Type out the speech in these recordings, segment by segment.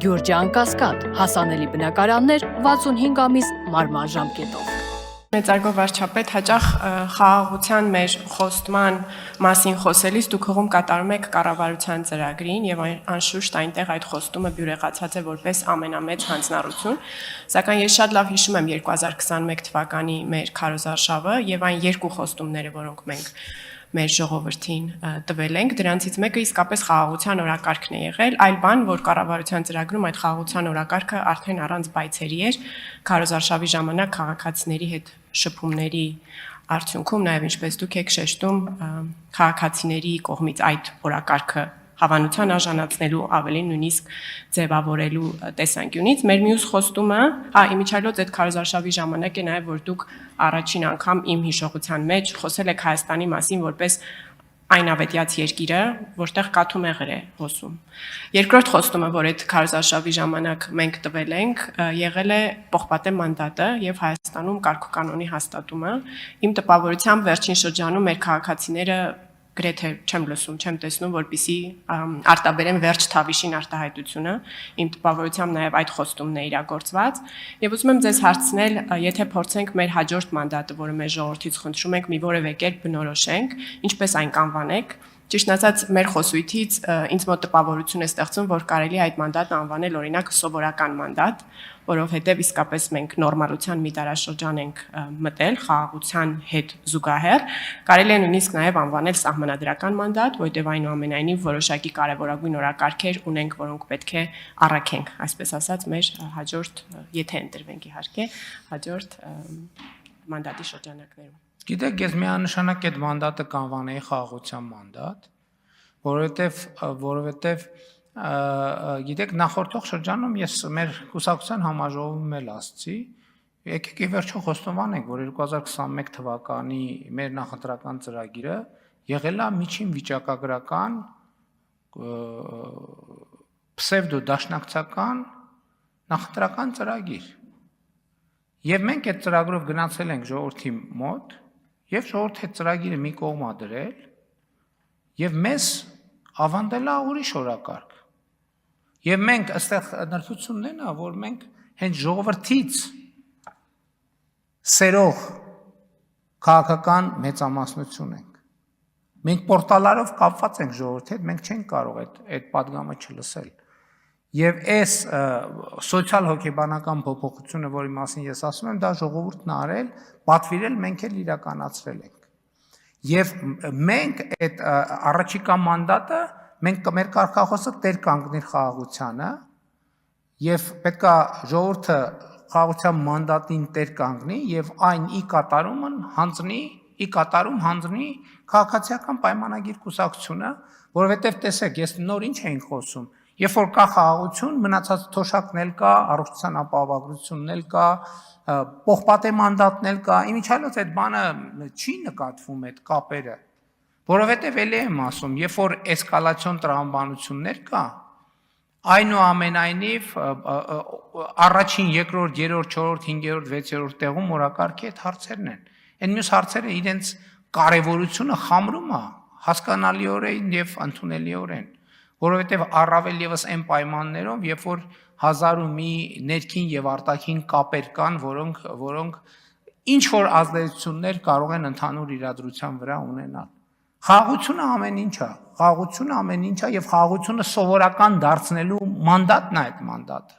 Գյուրջան Կասկադ, հասանելի բնակարաններ 65 ամիս մարման ժամկետով։ Մեծարգո վարչապետ, հաճախ խաղաղության մեր խոստման մասին խոսելիս դուք հողում կատարում եք կառավարության ծրագրին եւ անշուշտ այնտեղ այդ խոստումը բյուրեղացած է որպես ամենամեծ հանձնառություն, սակայն ես շատ լավ հիշում եմ 2021 թվականի մեր քարոզարշավը եւ այն երկու խոստումները, որոնք մենք մեր ժողովրդին տվել ենք, դրանցից մեկը իսկապես խաղաղության օրակարգն է եղել, այլ բան, որ կառավարության ծրագրում այդ խաղաղության օրակարգը արդեն առանց բայցերի էր, քարոզարշավի ժամանակ քաղաքացիների հետ շփումների արդյունքում, նաև ինչպես դուք եք շեշտում, քաղաքացիների կողմից այդ օրակարգը հավանության արժանացնելու ավելի նույնիսկ ձևավորելու տեսանկյունից մեր մյուս խոստումը, իմիջիայլոց այդ քարոզարշավի ժամանակ է նաև որ դուք առաջին անգամ իմ հիշողության մեջ խոսել եք Հայաստանի մասին որպես այն ավետյաց երկիրը, որտեղ կաթումեղր է հոսում։ Երկրորդ խոստումը, որ այդ քարոզարշավի ժամանակ մենք տվել ենք, եղել է պողպատե մանդատը եւ Հայաստանում կարգուկանոնի հաստատումը։ Իմ տպավորությամբ վերջին շրջանում մեր քաղաքացիները գրեթե չեմ լսում, չեմ տեսնում, որպեսզի արտաբերեն վերջ թավիշին արտահայտությունը, իմ տպավորությամբ նաև այդ խոստումն է իրագործված, եւ ուզում եմ ձեզ հարցնել, եթե փորձենք մեր հաջորդ մանդատը, որը մեր ժողովրդից խնդրում ենք, մի որևէ կերպ բնորոշենք, ինչպես այն կանվանեք, ճիշտ ասած, մեր խոսույթից ինձ մոտ տպավորություն է ստեղծում, որ կարելի է այդ մանդատը անվանել օրինակ սովորական մանդատ, որովհետև իսկապես մենք նորմալության մի տարաշրջան ենք մտել խաղաղության հետ զուգահեռ, կարելի է նույնիսկ նաև անվանել սահմանադրական մանդատ, որտեղ այնուամենայնիվ որոշակի կարևորագույն օրակարգեր ունենք, որոնք պետք է առաքենք, այսպես ասած, մեր հաջորդ, եթե ընտրվենք իհարկե, հաջորդ մանդատի շրջանակներում։ Գիտեք, ես միանշանակ այդ մանդատը կանվանեի խաղաղության մանդատ, որովհետև գիտեք, նախորդող շրջանում ես մեր կուսակցության համաժողովում էլ ասացի, եկեք ի վերջո խոստովանենք, որ 2021 թվականի մեր նախընտրական ծրագիրը եղել է միջին վիճակագրական պսևդոդաշնակցական նախընտրական ծրագիր։ Եվ մենք այդ ծրագրով գնացել ենք ժողովրդի մոտ, եւ ժողովրդի ծրագիրը մի կողմ ա դրել, եւ մեզ ավանդել է ուրիշ օրակարգ։ Եվ մենք այստեղ նրբությունն են, որ մենք հենց ժողովրդից սերող քաղաքական մեծամասնություն ենք։ Մենք պորտալարով կապված ենք ժողովրդի հետ, մենք չենք կարող այդ պատգամը չլսել։ Եվ այս սոցիալ-հոգեբանական փոփոխությունը, որի մասին ես ասում եմ, դա ժողովուրդն արել, պատվիրել, մենք էլ իրականացրել ենք։ Եվ մենք այդ առաջիկա մանդատը, մենք մեր կարգախոսը տեր կանգնիր խաղաղությանը, եւ պետքա ժողովուրդը խաղաղության մանդատին տեր կանգնի եւ այն ի կատարում հանձնի քաղաքացիական պայմանագիր կուսակցությունը, որովհետեւ տեսեք, ես նոր ինչ էինք խոսում, երբ որ կա խաղաղություն, մնացած թոշակն էլ կա, առողջության ապահովագրությունն էլ կա, պողպատե մանդատն էլ կա, իմիջիայլոց այդ բանը չի նկատվում այդ կապերը, որովհետեւ ելի եմ ասում, երբ որ էսկալացիոն տրամաբանություններ կա, այնուամենայնիվ առաջին, երկրորդ, երրորդ, չորրորդ, հինգերորդ, վեցերորդ տեղում օրակարգի այդ հարցերն են։ Այն մյուս հարցերը իրենց կարևորությունը խամրում է հասկանալիորեն եւ ընդունելիորեն, որովհետեւ առավել եւս այն պայմաններով, երբ որ հազար ու մի ներքին եւ արտաքին կապեր կան, որոնք ինչ որ ազդեցություններ կարող են ընդհանուր իրադրության վրա ունենալ։ Խաղաղությունը ամեն ինչ է եւ խաղաղությունը սովորական դարձնելու մանդատն է այդ մանդատը,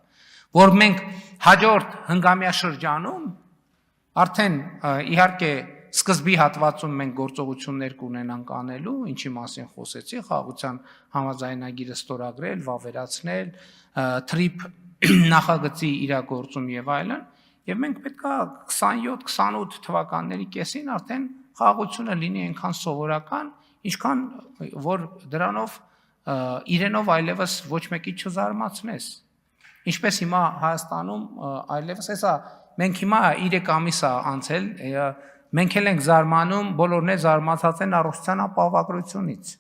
որ մենք հաջորդ հնգամյա շրջանում արդեն իհարկե սկզբի հատվածում մենք գործողություններ կունենանք անելու, ինչի մասին խոսեցի, խաղաղության համաձայնագիրը ստորագրել, վավերացնել, թրիփ նախագծի իրագործում եւ այլն, եւ մենք պետքա 27-28 թվականների կեսին արդեն խաղաղությունը լինի այնքան սովորական, ինչքան որ դրանով իրենով այլևս ոչ մեկի չզարմացնես։ Ինչպես հիմա Հայաստանում այլևս հեսա մենք հիմա 3 ամիս է անցել, մենք էլ ենք զարմանում, բոլորն էլ զարմացած են առողջության ապահովագրությունից։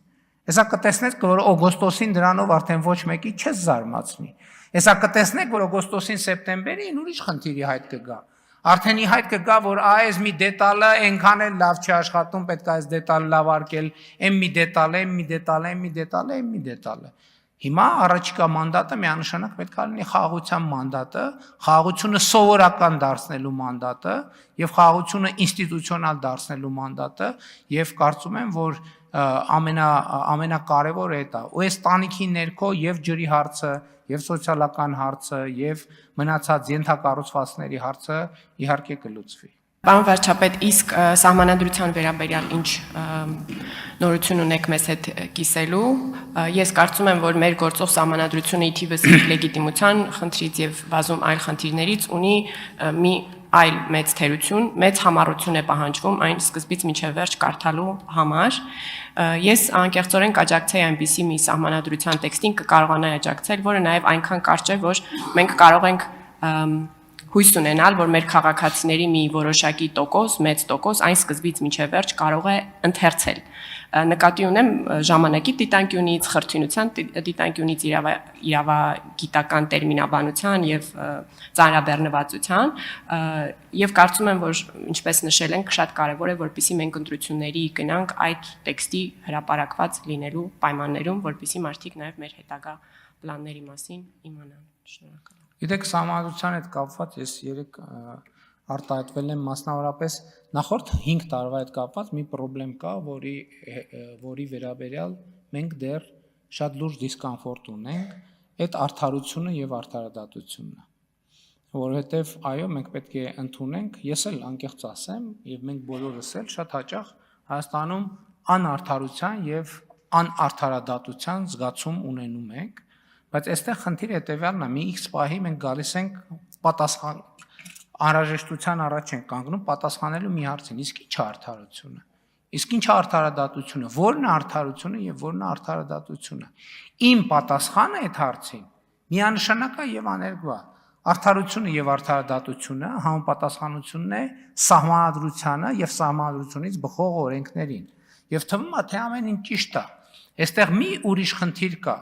Հեսա կտեսնեք, որ օգոստոսին դրանով արդեն ոչ մեկի չես զարմացնի։ Հեսա կտեսնեք, որ օգոստոսին սեպտեմբերին ուրիշ խնդիրի հայտ կգա։ Արդեն իհայտ կգա, որ այս մի դետալը այնքան էլ լավ չի աշխատում, պետք է այս դետալը լավ արկել, այն մի դետալը, այն մի դետալը, այն մի դետալը, այն մի դետալը։ Հիմա առաջիկա մանդատը միանշանակ պետք է լինի խաղաղության մանդատը, խաղաղությունը սովորական դարձնելու մանդատը եւ խաղաղությունը ինստիտուցիոնալ դարձնելու մանդատը եւ կարծում եմ, որ ամենակարևորը դա է։ Ու այս տանիքի ներքո եւ ջրի հարցը, եւ սոցիալական հարցը, եւ մնացած ենթակառուցվածքների հարցը իհարկե կլուծվի։ Պարոն վարչապետ, իսկ սահմանադրության վերաբերյալ ինչ նորություն ունեք մեզ հետ կիսելու։ Ես կարծում եմ, որ մեր գործող սահմանադրությունը ի թիվս լեգիտիմության խնդրից եւ բազում այլ խնդիրներից ունի մի այլ մեծ թերություն, մեծ համառություն է պահանջվում այն սկզբից մինչև վերջ կարդալու համար։ Ես անկեղծորեն կաջակցեի այնպիսի մի սահմանադրության տեքստին կկարողանայի աջակցել, որը նաեւ այնքան կարճ է, որ մենք կարող ենք հույս ունենալ, որ մեր քաղաքացիների մի որոշակի տոկոս, մեծ տոկոս այն սկզբից մինչև վերջ կարող է ընթերցել։ Նկատի ունեմ ժամանակի դիտանկյունից, խրթյունության դիտանկյունից, իրավագիտական տերմինաբանության եւ ծանրաբեռնվածության եւ կարծում եմ, որ ինչպես նշել ենք, շատ կարեւոր է, որպեսզի մենք ընտրությունների գնանք այդ տեքստի հրապարակված լինելու պայմաններում, որպեսզի մարդիկ նաեւ մեր հետագա պլանների մասին իմանան։ Շնորհակալ։ Գիտեք, սահմանադրության հետ կապված ես երեք արտահայտվել եմ մասնավորապես նախորդ 5 տարվա հետ կապված մի խնդրեմ կա, որի վերաբերյալ մենք դեռ շատ լուրջ դիսկոմֆորտ ունենք, այդ արդարությունը եւ արդարադատությունը։ Որովհետեւ այո, մենք պետք է ընդունենք, ես էլ անկեղծ ասեմ, եւ մենք բոլորս էլ շատ հաճախ Հայաստանում անարդարության եւ անարդարադատության զգացում ունենում ենք, բայց այստեղ խնդիրը հետեւյալն է, մի X պահի մենք գալիս ենք պատասխան անհրաժեշտության առաջ ենք կանգնում պատասխանելու մի հարցին, իսկ ի՞նչ է արդարությունը։ Իսկ ի՞նչ է արդարադատությունը, ո՞րն է արդարությունը եւ ո՞րն է արդարադատությունը։ Իմ պատասխանը այդ հարցին միանշանակ է եւ աներկբա։ Արդարությունը եւ արդարադատությունը համապատասխանությունն է սահմանադրությանը եւ սահմանադրությունից բխող օրենքներին։ Եվ թվում է, թե ամեն ինչ ճիշտ է։ Այստեղ մի ուրիշ խնդիր կա,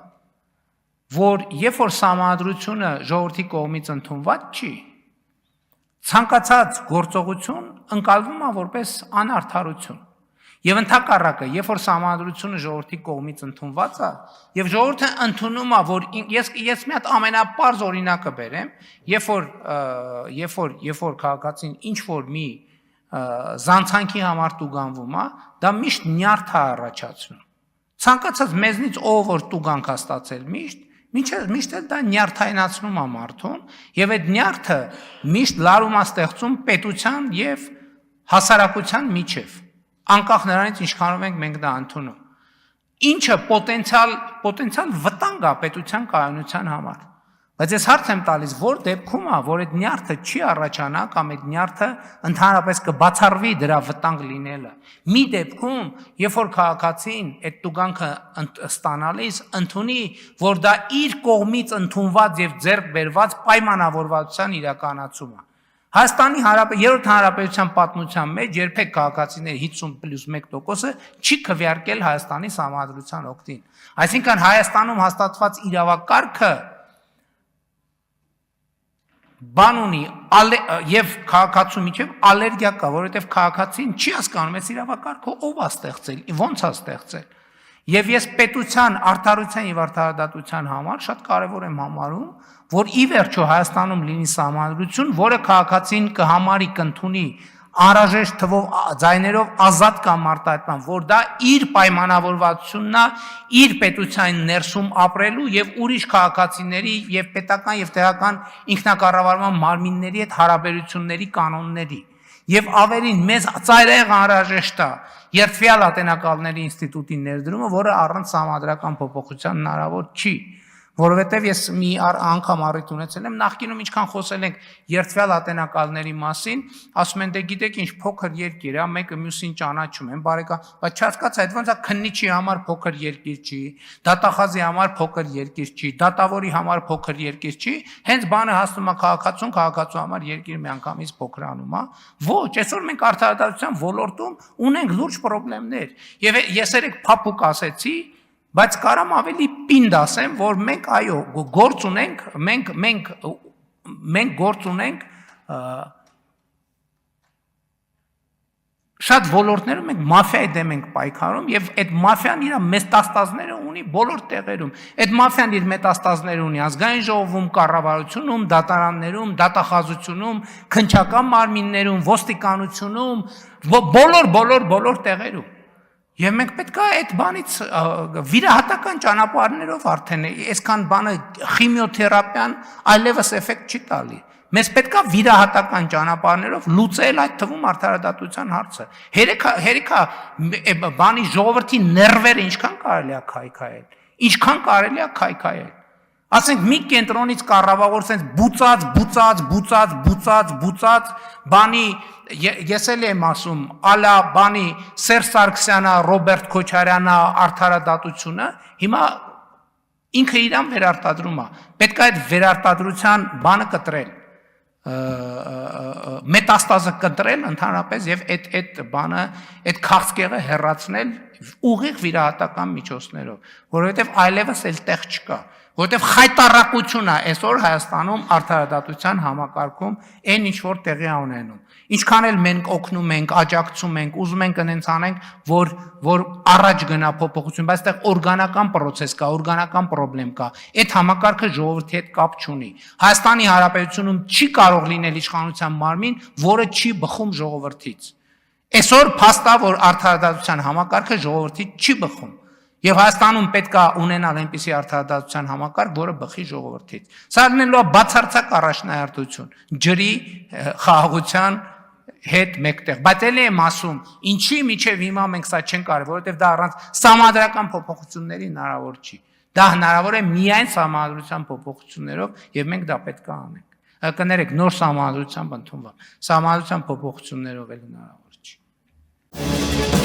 որ երբ որ սահմանադրությունը ժողովրդի կողմից ընդունված չի, ցանկացած գործողություն ընկալվում է որպես անարդարություն։ Եվ ընդհակառակը, երբ որ սահմանադրությունը ժողովրդի կողմից ընդունված է, եւ ժողովուրդը ընդունում է, որ ես մի հատ ամենապարզ օրինակը բերեմ, երբ որ քաղաքացին ինչ որ մի զանցանքի համար տուգանվում է, դա միշտ նյարդ է առաջացնում։ Ցանկացած մեզնից ով որ տուգանք է ստացել միշտ դա նյարդայնացնում է մարդուն, եւ այդ նյարդը միշտ լարում է ստեղծում պետության եւ հասարակության միջև։ Անկախ նրանից ինչքանով ենք մենք դա ընդունում։ Ինչը պոտենցիալ վտանգ է պետության կայունության համար։ Բայց ես հարց եմ տալիս, որ դեպքում է, որ այդ նյարդը չի առաջանա կամ այդ նյարդը ընդհանրապես կբացառվի դրա վտանգ լինելը։ Մի դեպքում, երբ որ քաղաքացին այդ տուգանքը ստանալիս ընդունի, որ դա իր կողմից ընդունված եւ ձեռք բերված պայմանավորվածության իրականացում է։ Հայաստանի երրորդ հանրապետության պատմության մեջ երբեք քաղաքացիների 50+1%-ը չի քվեարկել Հայաստանի սահմանադրության օգտին։ Այսինքն Հայաստանում հաստատված իրավակարգը բան ունի եւ քաղաքացու միջև ալերգիա կա, որովհետեւ քաղաքացին չի հասկանում, այս իրավակարգը ով է ստեղծել, ո՞նց է ստեղծել։ Եվ ես պետության արդարության եւ արդարադատության համար շատ կարեւոր եմ համարում, որ ի վերջո Հայաստանում լինի սահմանադրություն, որը քաղաքացին կհամարի կընդունի անհրաժեշտ թվով ձայներով ազատ կամ արտահայտման, որ դա իր պայմանավորվածությունն է, իր պետության ներսում ապրելու եւ ուրիշ քաղաքացիների եւ պետական եւ տեղական ինքնակառավարման մարմինների հետ հարաբերությունների կանոնների։ Եվ ավելին մեզ ծայրահեղ անհրաժեշտ է երթվյալ ատենակալների ինստիտուտի ներդրումը, որը առանց սահմանադրական փոփոխության հնարավոր չի։ Որովհետև ես մի անգամ առիթ ունեցել եմ, նախկինում ինչքան խոսել ենք երթվյալ ատենակալների մասին, ասում են դե գիտեք ինչ փոքր երկիր է, մեկը մյուսին ճանաչում են, բարեկամ, բայց չհասկացա, այդ ոնց է քննիչի համար փոքր երկիր չի, դատախազի համար փոքր երկիր չի, դատավորի համար փոքր երկիր չի, հենց բանը հասնում է քաղաքացու համար երկիր միանգամից փոքրանում է։ Ոչ, այսօր մենք արդարադատության ոլորտում ունենք լուրջ խնդիրներ։ Եվ ես երեք փափուկ ասեցի, բայց կարամ ավելի պինդ ասեմ, որ մենք այո, գործ ունենք, մենք գործ ունենք Շատ ոլորտներում մենք մաֆիայի դեմ ենք պայքարում եւ այդ մաֆիան իր մետաստազները ունի բոլոր տեղերում։ Այդ մաֆիան իր մետաստազները ունի ազգային ժողովում, կառավարությունում, դատարաններում, դատախազությունում, քննչական մարմիններում, ոստիկանությունում, բոլոր տեղերում։ Եվ մենք պետք է այդ բանից վիրահատական ճանապարհներով արդեն այսքան բանը քիմիոթերապիան այլևս էֆեկտ չի տալի։ Մեզ պետք է վիրահատական ճանապարհներով լուծել այդ թվում արդարադատության հարցը։ Հերիքա բանի ժողովրդի ներվերը ինչքան կարելի է քայքայել։ Ինչքան կարելի է քայքայել։ Ասենք մի կենտրոնից կառավարության բուծած բանի ես էլ եմ ասում, ալա բանի Սերժ Սարգսյանը, Ռոբերտ Քոչարյանը արդարադատությունը հիմա ինքը իրան վերարտադրում է։ Պետք է այդ վերարտադրության բանը կտրել, մետաստազը կտրել ընդհանրապես եւ այդ բանը, այդ քաղցկեղը հեռացնել ուղիղ վիրահատական միջոցներով, որովհետեւ այլևս էլ տեղ չկա, որովհետեւ խայտարակությունն է այսօր Հայաստանում արդարադատության համակարգում այն ինչ որ տեղի է ունենում։ Ինչքան էլ մենք օգնում ենք, աջակցում ենք, ուզում ենք այնց անենք, որ առաջ գնա փոփոխություն, բայց այդտեղ օրգանական process կա, օրգանական խնդրեմ կա։ Այդ համակարգը ժողովրդի հետ կապ չունի։ Հայաստանի Հանրապետությունում չի կարող լինել իշխանության մարմին, որը չի բխում ժողովրդից։ Այսօր փաստա որ արդարադատության համակարգը ժողովրդից չի բխում։ Եվ Հայաստանում պետք է ունենալ այնպիսի արդարադատության համակարգ, որը բխի ժողովրդից։ Սա լինելու է բացարձակ առաջնահերթություն, ջրի խաղաղության հետ մեկտեղ, բայց ելի եմ ասում, ինչի միջև հիմա մենք սա չենք արել, որովհետև դա առանց սահմանադրական փոփոխությունների հնարավոր չի։ Դա հնարավոր է միայն սահմանադրության փոփոխություններով եւ մենք դա պետք է անենք։ Կներեք, նոր սահմանադրությամբ ընդունվա։ Սահմանադրության փոփոխություններով էլ հնարավոր չի։